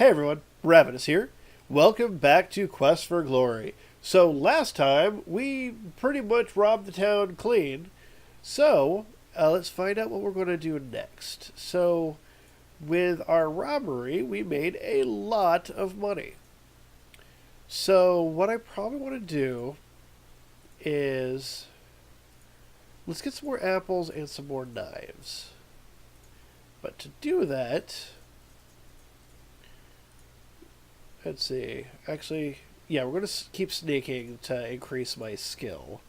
Hey everyone, Ravinous here. Welcome back to Quest for Glory. So last time we pretty much robbed the town clean. So let's find out what we're going to do next. So with our robbery, we made a lot of money. So what I probably want to do is let's get some more apples and some more knives. But to do that, let's see. Actually, yeah, we're going to keep sneaking to increase my skill.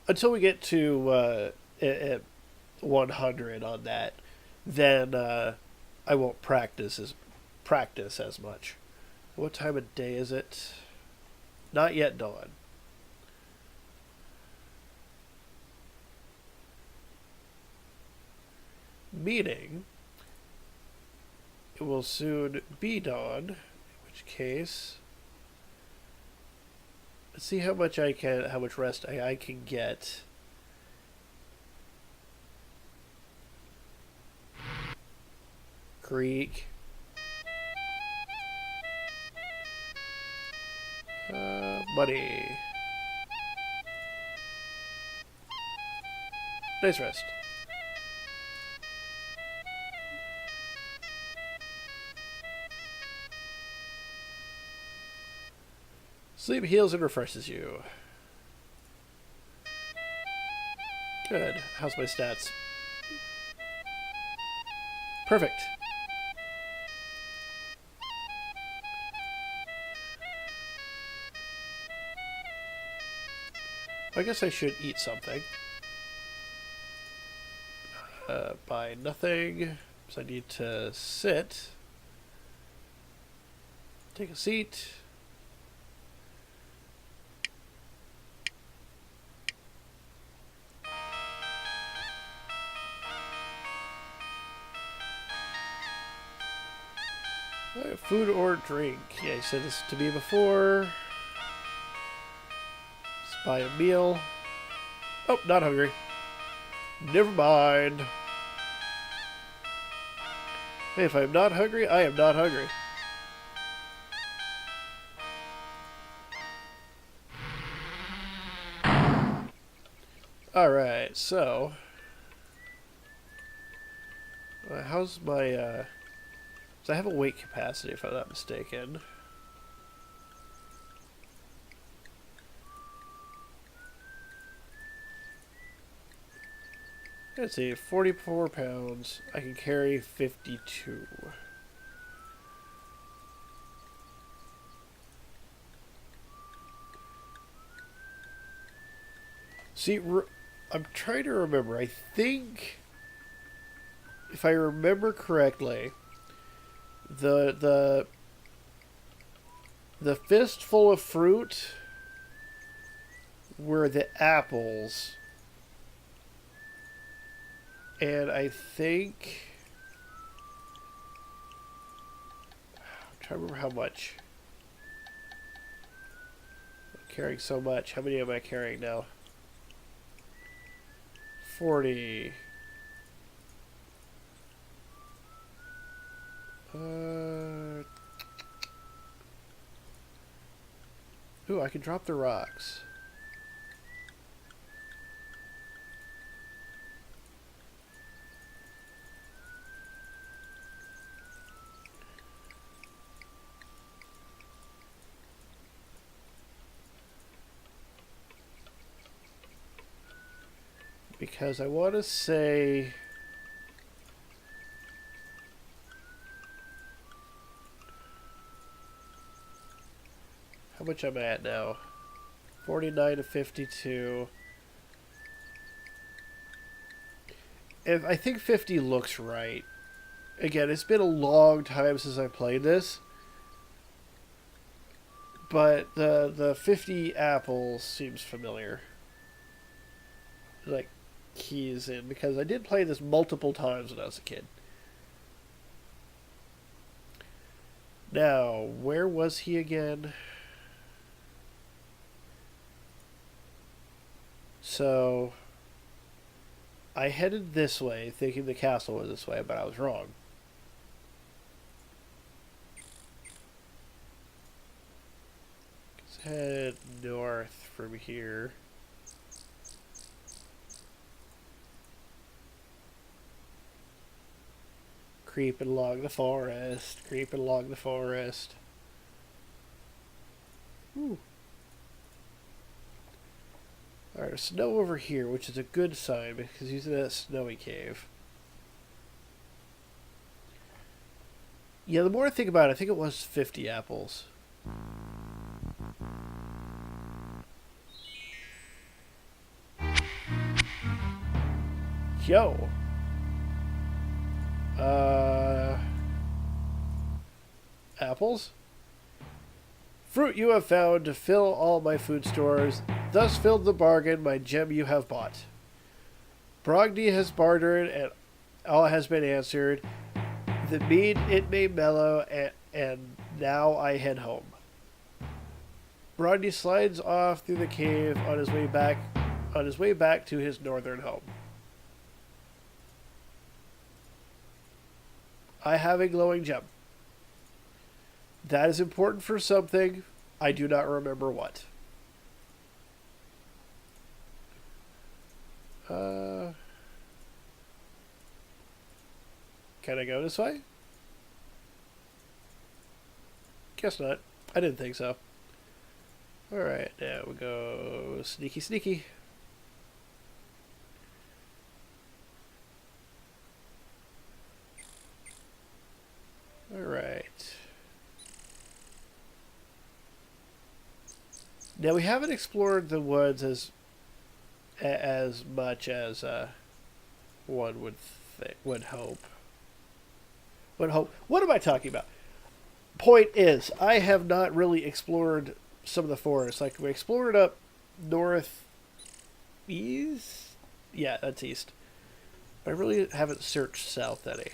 Until we get to at 100 on that, then I won't practice as much. What time of day is it? Not yet dawn. Meaning it will soon be dawn, in which case let's see how much rest I can get. Greek. Money. Nice rest. Sleep heals and refreshes you. Good. How's my stats? Perfect. I guess I should eat something. Buy nothing. So I need to sit. Take a seat. Food or drink. Yeah, you said this to me before. Let's buy a meal. Oh, not hungry. Never mind. Hey, if I'm not hungry, I am not hungry. Alright, so how's my so I have a weight capacity, if I'm not mistaken. Let's see, 44 pounds. I can carry 52. See, I'm trying to remember. I think, if I remember correctly, the fistful of fruit were the apples, and I think I'm trying to remember how much. I'm carrying so much. How many am I carrying now? 40. Ooh, I can drop the rocks. Because I want to say how much I'm at now. 49 to 52. And I think 50 looks right. Again, it's been a long time since I played this. But the 50 apples seems familiar. Like keys in, because I did play this multiple times when I was a kid. Now, where was he again? So I headed this way, thinking the castle was this way, but I was wrong. Let's head north from here. Creeping along the forest, creeping along the forest. Ooh. Alright, there's snow over here, which is a good sign because he's in a snowy cave. Yeah, the more I think about it, I think it was 50 apples. Yo! Apples? Fruit you have found to fill all my food stores, thus filled the bargain my gem you have bought. Brogni has bartered, and all has been answered. The mead it may mellow, and now I head home. Brogni slides off through the cave on his way back to his northern home. I have a glowing gem. That is important for something. I do not remember what. Can I go this way? Guess not. I didn't think so. Alright, now we go sneaky sneaky. Alright. Now we haven't explored the woods as much as one would hope. What am I talking about? Point is, I have not really explored some of the forests. Like we explored up north east. Yeah, that's east. I really haven't searched south any.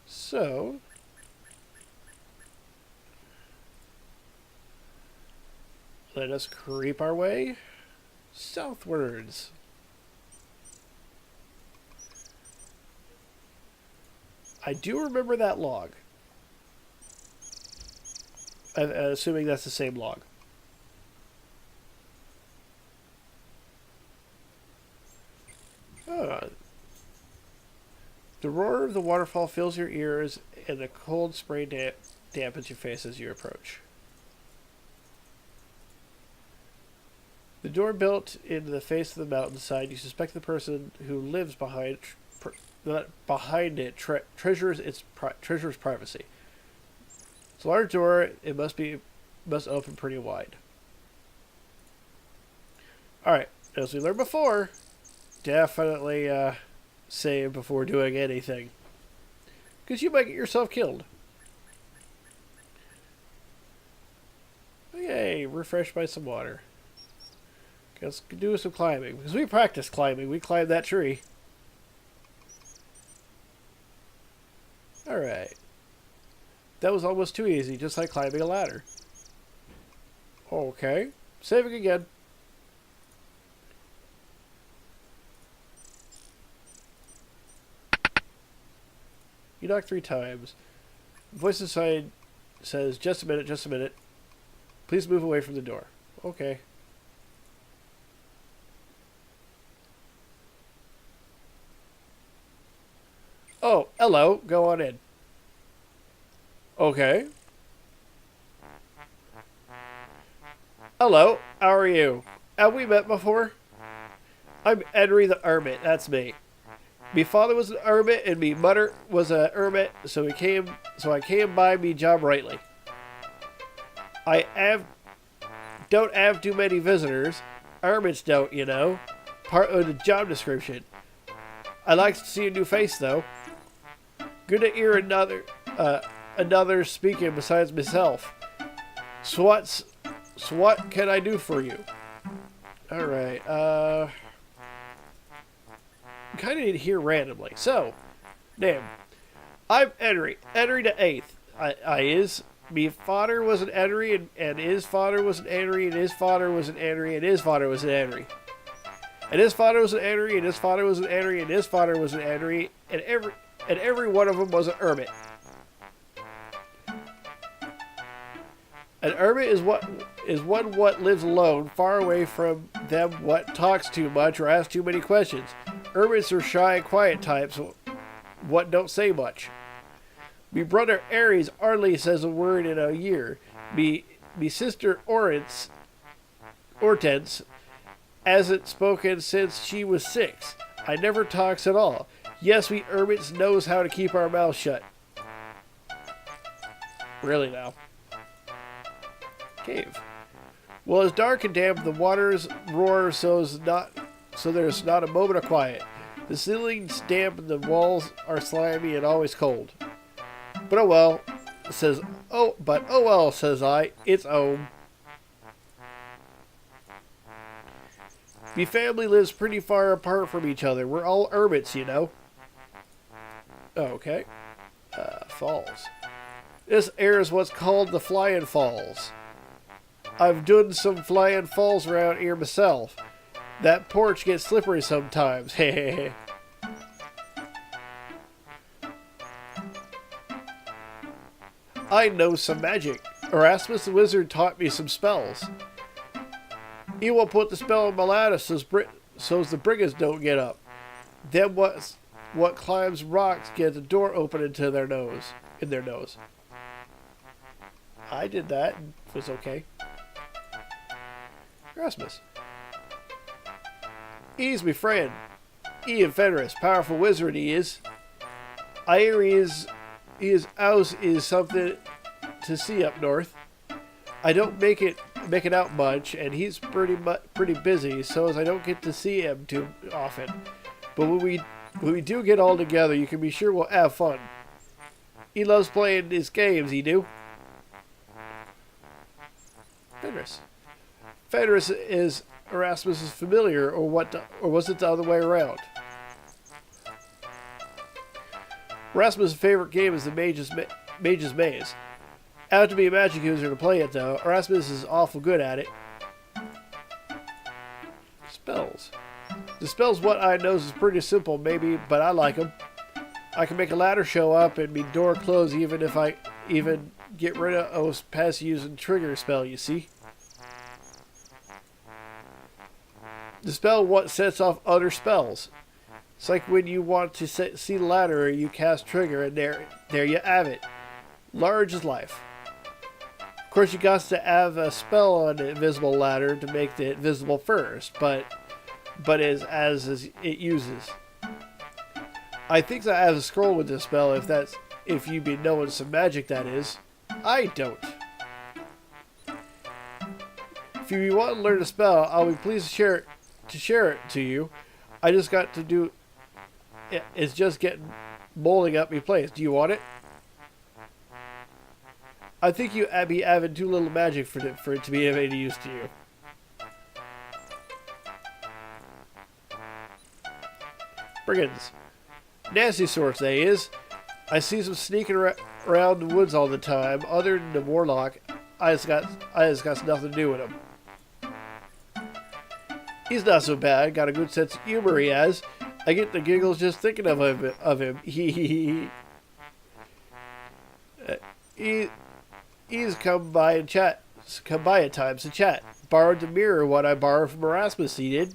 So let us creep our way southwards. I do remember that log. I'm assuming that's the same log. The roar of the waterfall fills your ears, and the cold spray dampens your face as you approach. The door built into the face of the mountainside, you suspect the person who lives behind it treasures privacy. It's a large door. It must open pretty wide. All right, as we learned before, definitely save before doing anything, because you might get yourself killed. Yay! Refreshed by some water. Let's do some climbing, because we practiced climbing. We climbed that tree. Alright. That was almost too easy, just like climbing a ladder. Okay. Saving again. You knock 3 times. Voice inside says, just a minute, just a minute. Please move away from the door. Okay. Oh, hello. Go on in. Okay. Hello. How are you? Have we met before? I'm Henry the Hermit. That's me. Me father was an hermit and me mother was a hermit, so I came by me job rightly. Don't have too many visitors. Hermits don't, you know. Part of the job description. I like to see a new face though. Good to hear another speaking besides myself. So what can I do for you? Alright, kind of here randomly. So, name. I'm Henry. Henry the 8th. I is. Me father was an Henry, and his father was an Henry, and his father was an Henry, and his father was an Henry. And his father was an Henry, and his father was an Henry, and his father was an Henry, and every one of them was an hermit. An hermit is one what lives alone, far away from them what talks too much or asks too many questions. Hermits are shy and quiet types, what don't say much. Me brother Aries hardly says a word in a year. Me sister Hortense hasn't spoken since she was 6. I never talks at all. Yes, we hermits knows how to keep our mouths shut. Really now. Cave. Well, it's dark and damp. The waters roar, so there's not a moment of quiet. The ceiling's damp and the walls are slimy and always cold. But oh well, says I, it's home. Me family lives pretty far apart from each other. We're all hermits, you know. Okay. Falls. This air is what's called the Flying Falls. I've done some flying falls around here myself. That porch gets slippery sometimes. Hehehe. I know some magic. Erasmus the wizard taught me some spells. He will put the spell on my ladder so's the brigands don't get up. Then what climbs rocks get the door open into their nose. I did that and it was okay. Erasmus. He's me friend. He and Fenris, powerful wizard he is. I hear his house is something to see up north. I don't make it out much, and he's pretty busy, so as I don't get to see him too often. But when we do get all together, you can be sure we'll have fun. He loves playing his games, he do. Fenris. Fenris is Erasmus's familiar, or was it the other way around? Erasmus' favorite game is the Mage's Maze. I have to be a magic user to play it, though. Erasmus is awful good at it. Spells. The spells what I knows is pretty simple, maybe, but I like them. I can make a ladder show up and me door close even if I get rid of past using trigger spell, you see. The spell what sets off other spells. It's like when you want to see the ladder, you cast trigger, and there you have it. Large as life. Of course, you got to have a spell on the invisible ladder to make it visible first, but as it uses. I think that I have a scroll with this spell if you be knowing some magic, that is. I don't. If you want to learn a spell, I'll be pleased to share it to you. I just got to do. It's just getting molding up me place. Do you want it? I think you be having too little magic for it to be of any use to you. Brigands. Nasty sorts, they is. I see them sneaking around the woods all the time. Other than the warlock, I just got nothing to do with him. He's not so bad. Got a good sense of humor, he has. I get the giggles just thinking of him. He's come by at times to chat. Borrowed the mirror what I borrowed from Erasmus, he did.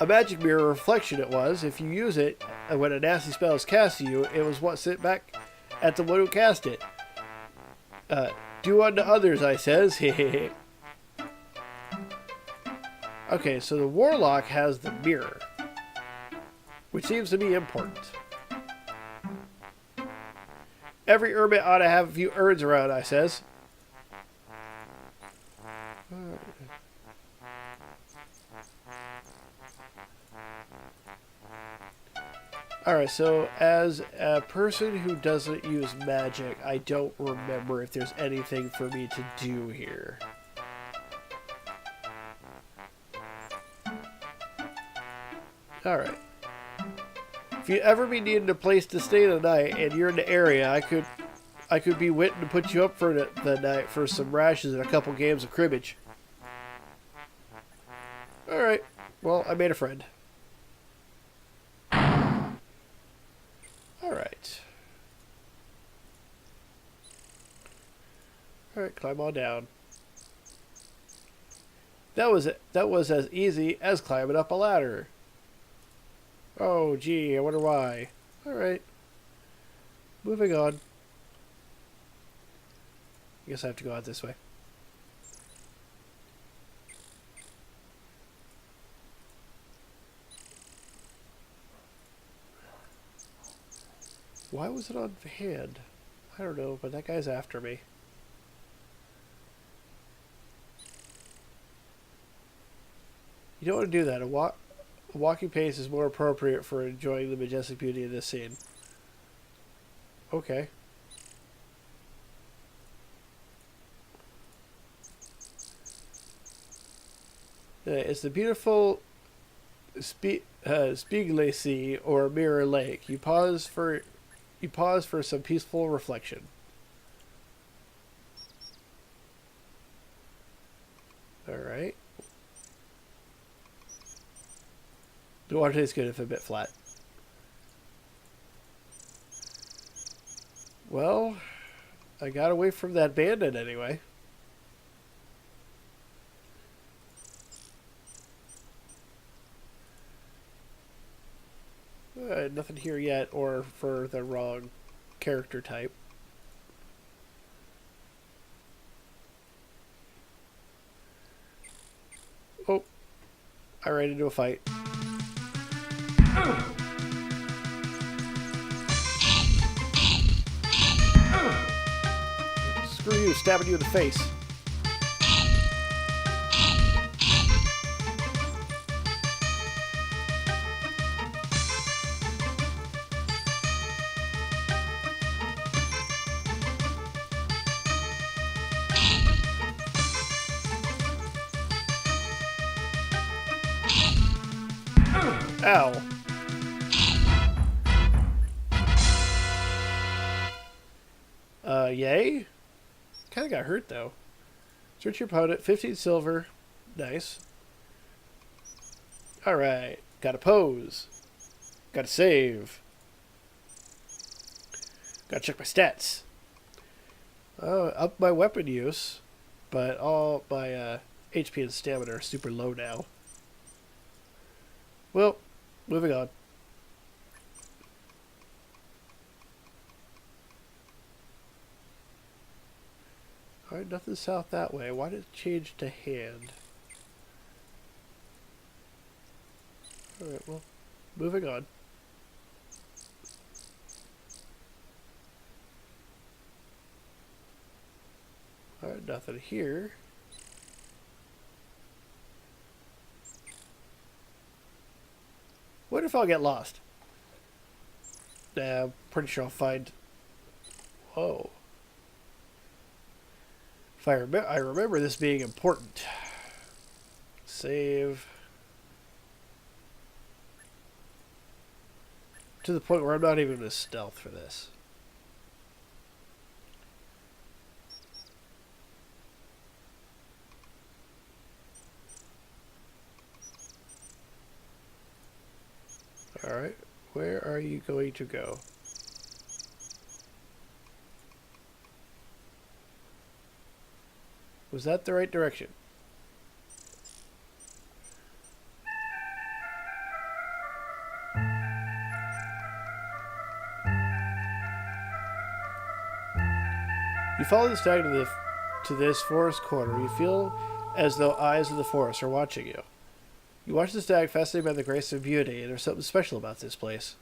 A magic mirror reflection it was. If you use it, and when a nasty spell is cast to you, it was what sent back at the one who cast it. Do unto others, I says. Okay, so the warlock has the mirror, which seems to be important. Every hermit ought to have a few urns around, I says. Alright, so as a person who doesn't use magic, I don't remember if there's anything for me to do here. Alright. If you ever be needing a place to stay the night and you're in the area, I could be waiting to put you up for the night for some rations and a couple games of cribbage. Alright, well, I made a friend. Alright. Alright, climb on down. That was as easy as climbing up a ladder. Oh, gee, I wonder why. Alright. Moving on. I guess I have to go out this way. Why was it on hand? I don't know, but that guy's after me. You don't want to do that. A walking pace is more appropriate for enjoying the majestic beauty of this scene. Okay. It's the beautiful Spiegelei Sea or Mirror Lake. You pause for some peaceful reflection. All right. The water tastes good if a bit flat. Well, I got away from that bandit anyway. Nothing here yet, or for the wrong character type. Oh, I ran into a fight. Screw you, stabbing you in the face. Ow. Yay? Kinda got hurt, though. Search your opponent. 15 silver. Nice. Alright. Gotta pose. Gotta save. Gotta check my stats. Up my weapon use. But all my HP and stamina are super low now. Well, moving on. Alright, nothing south that way. Why did it change to hand? Alright, well, moving on. Alright, nothing here. What if I'll get lost? Nah, I'm pretty sure I'll find... Whoa. If I remember this being important. Save. To the point where I'm not even going to stealth for this. Alright, where are you going to go? Was that the right direction? You follow the stag to this forest corner. You feel as though eyes of the forest are watching you. You watch the stag, fascinated by the grace and beauty, and there's something special about this place.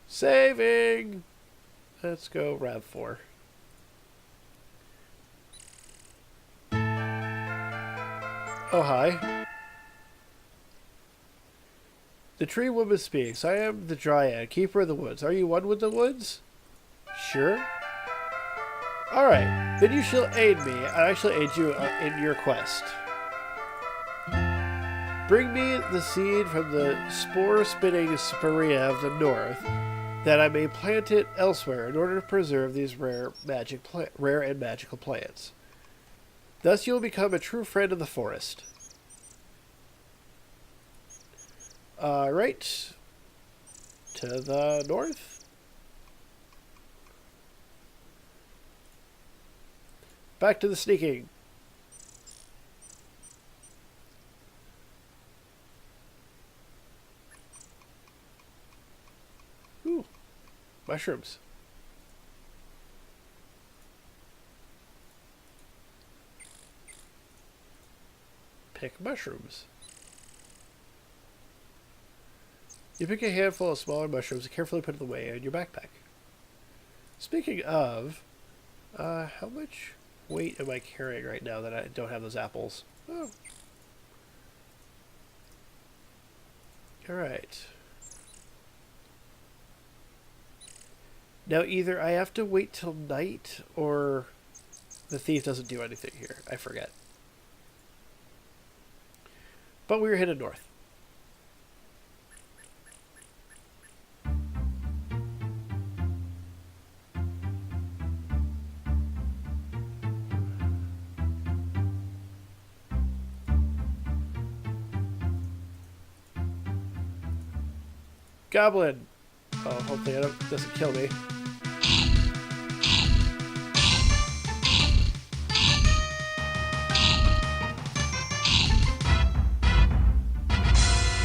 Saving! Let's go RAV4. Oh, hi. The tree woman speaks. I am the Dryad, keeper of the woods. Are you one with the woods? Sure. Alright, then you shall aid me. I shall aid you in your quest. Bring me the seed from the spore-spitting spirea of the north, that I may plant it elsewhere in order to preserve these rare and magical plants. Thus you will become a true friend of the forest. Alright. To the north. Back to the sneaking. Ooh. Mushrooms. Pick mushrooms. You pick a handful of smaller mushrooms and carefully put them away in your backpack. Speaking of, how much weight am I carrying right now that I don't have those apples? Oh. Alright. Now either I have to wait till night or the thief doesn't do anything here. I forget. But we were headed north. Goblin! Oh, hopefully it doesn't kill me.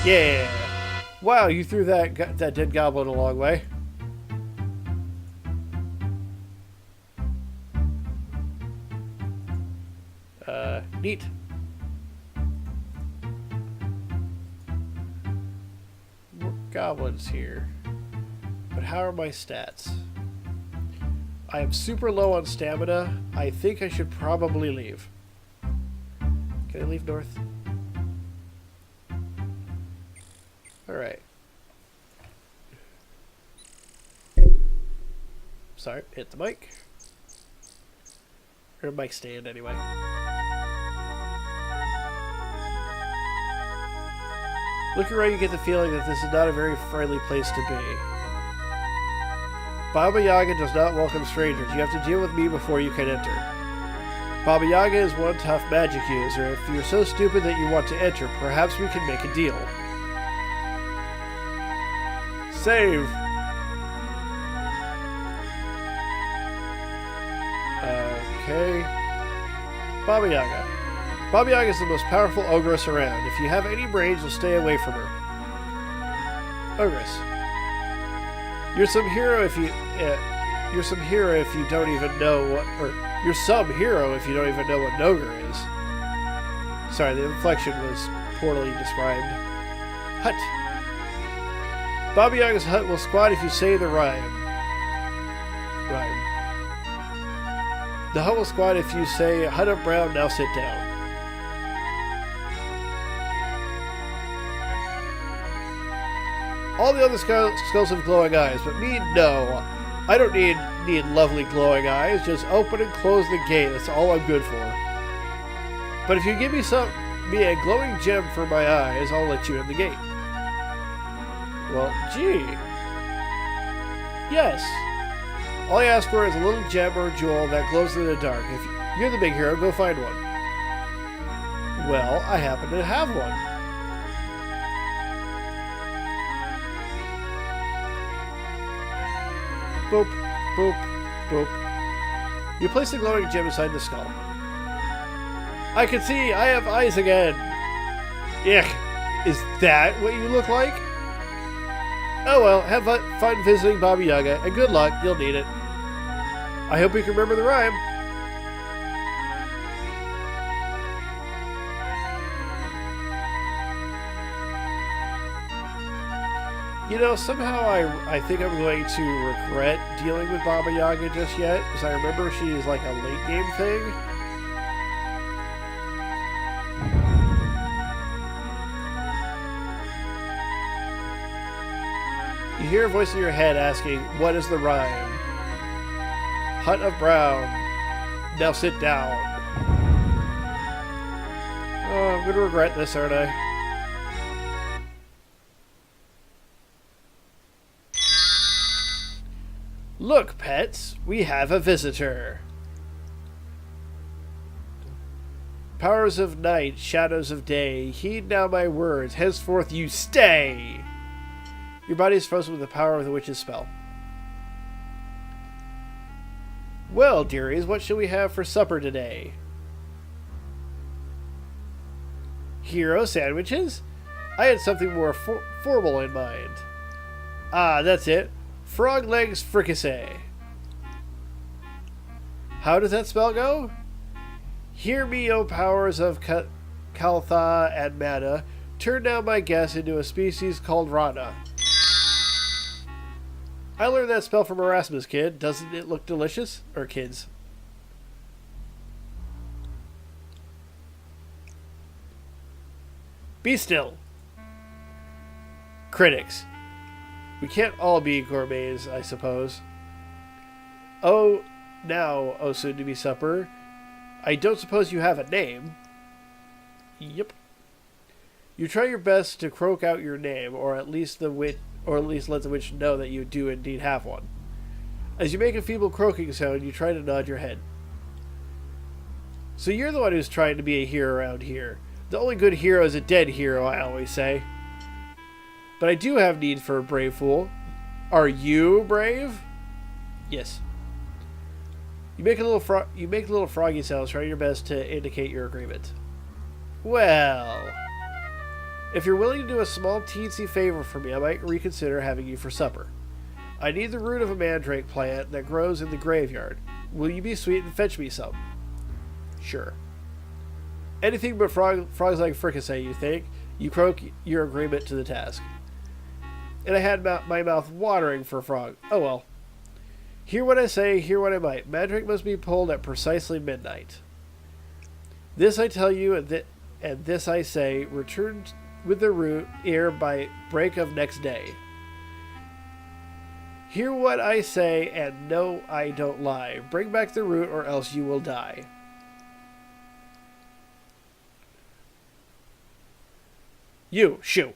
Yeah! Wow, you threw that dead goblin a long way. Neat. More goblins here. But how are my stats? I am super low on stamina. I think I should probably leave. Can I leave north? Alright. Sorry, hit the mic. Or mic stand, anyway. Looking around, you get the feeling that this is not a very friendly place to be. Baba Yaga does not welcome strangers. You have to deal with me before you can enter. Baba Yaga is one tough magic user. If you're so stupid that you want to enter, perhaps we can make a deal. Save! Okay. Baba Yaga. Baba Yaga is the most powerful ogress around. If you have any brains, you'll stay away from her. Ogress. You're some hero if you don't even know what, or you're some hero if you don't even know what an ogre is. Sorry, the inflection was poorly described. Hut. Baba Yaga's hut will squat if you say the rhyme. The hut will squat if you say, "Hut up brown, now sit down." All the other skulls have glowing eyes, but me, no. I don't need lovely glowing eyes. Just open and close the gate. That's all I'm good for. But if you give me a glowing gem for my eyes, I'll let you in the gate. Well, gee. Yes. All I ask for is a little gem or jewel that glows in the dark. If you're the big hero, go find one. Well, I happen to have one. Boop, boop, boop. You place the glowing gem inside the skull. I can see! I have eyes again! Yuck! Is that what you look like? Oh well, have fun visiting Baba Yaga, and good luck, you'll need it. I hope you can remember the rhyme. You know, somehow I think I'm going to regret dealing with Baba Yaga just yet, because I remember she is like a late game thing. You hear a voice in your head asking, "What is the rhyme?" Hut of brown. Now sit down. Oh, I'm going to regret this, aren't I? Look, pets, we have a visitor. Powers of night, shadows of day, heed now my words, henceforth you stay! Your body is frozen with the power of the witch's spell. Well, dearies, what shall we have for supper today? Hero sandwiches? I had something more formal in mind. Ah, that's it. Frog legs fricassee. How does that spell go? Hear me, O powers of Kaltha and Mana. Turn now my guess into a species called Rana. I learned that spell from Erasmus, kid. Doesn't it look delicious? Or kids? Be still. Critics. We can't all be gourmets, I suppose. Oh, now, oh soon-to-be supper. I don't suppose you have a name. Yep. You try your best to croak out your name, or at least let the witch know that you do indeed have one. As you make a feeble croaking sound, you try to nod your head. So you're the one who's trying to be a hero around here. The only good hero is a dead hero, I always say. But I do have need for a brave fool. Are you brave? Yes. You make a little froggy sound, trying your best to indicate your agreement. Well, if you're willing to do a small teensy favor for me, I might reconsider having you for supper. I need the root of a mandrake plant that grows in the graveyard. Will you be sweet and fetch me some? Sure. Anything but frogs like fricassee, you think? You croak your agreement to the task. And I had my mouth watering for frog. Oh well. Hear what I say, hear what I might. Mandrake must be pulled at precisely midnight. This I tell you, and this I say, return with the root ere by break of next day. Hear what I say, and know I don't lie. Bring back the root, or else you will die. You, shoo.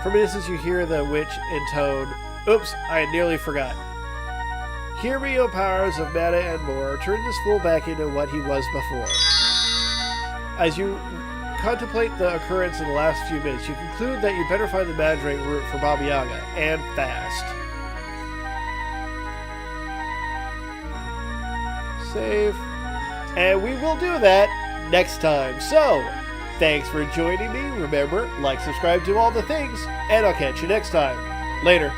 From a distance you hear the witch intone, oops, I nearly forgot. Hear me, O powers of mana and more, turn this fool back into what he was before. As you contemplate the occurrence in the last few minutes, you conclude that you better find the mandrake root for Baba Yaga, and fast. Save. And we will do that next time. So, thanks for joining me. Remember, like, subscribe, do all the things, and I'll catch you next time. Later.